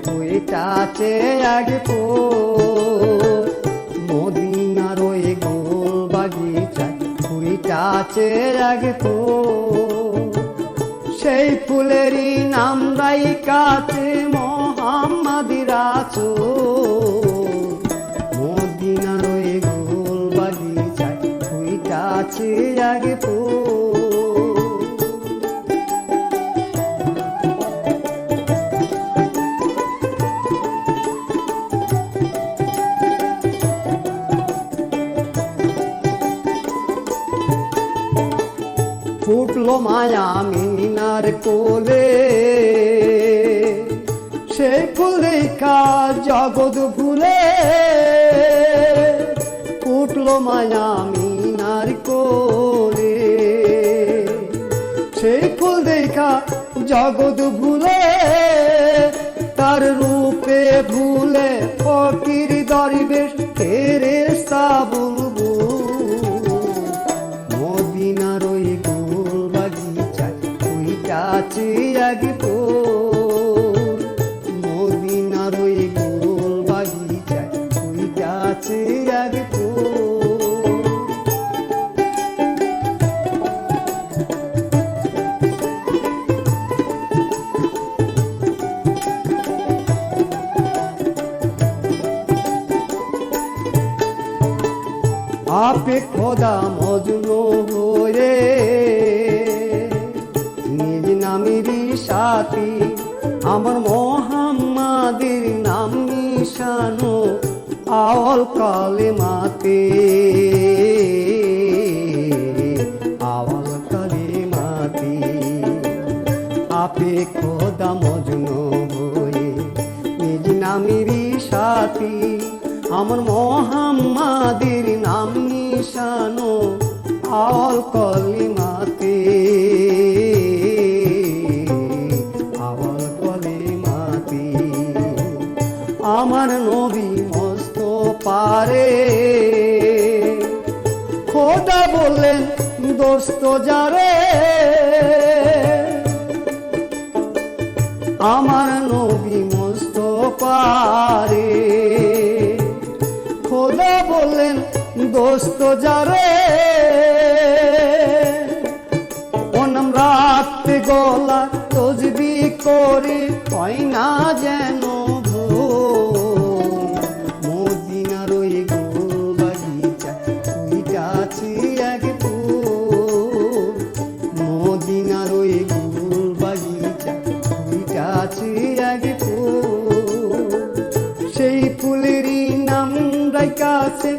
ফুইটাছে এক ফুল মদিনার ওই গোল বাগিচায় ফুইটাছে এক ফুল সেই ফুলেরই নাম রাইখাছে মোহাম্মদী রাসূল মদিনার ওই গোল বাগিচায় ফুইটাছে এক ফুল ফুটলো মায়া মিনার কোলে সেই ফুল দেখা জগৎ ভুলে ফুটলো মায়া মিনার কোলে সেই ফুল দেখা জগৎ ভুলে তার রূপে ভুলে ফকির দরবেশ ফেরেশতা বুলবুল মদিনার ওই ফুইটাছে এক ফুল মদিনার ওই গোল বাগিচায় ফুইটাছে এক ফুল আপে খোদা মজনু হয়ে নিজ নামেরই সাথী আমার মোহাম্মদের নাম নিশানো আওয়াল কালেমাতে আওয়াল কালেমাতে আপে খোদা মজনু হয়ে নিজ নামেরই সাথী আমার মোহাম্মদের নাম নিশানো আওয়াল কালেমাতে আমার নবী মস্ত পারে খোদা বললেন দোস্ত যারে আমার নবী মস্ত পারে খোদা বললেন দোস্ত যারে ও নাম রাখতে গলা তসবি করে হয় না যেন মদিনার ওই গোল বাগিচায় ফুইটাছে এক ফুল মদিনার ওই গোল বাগিচায় ফুইটাছে এক ফুল সেই ফুলেরই নাম রাইখাছে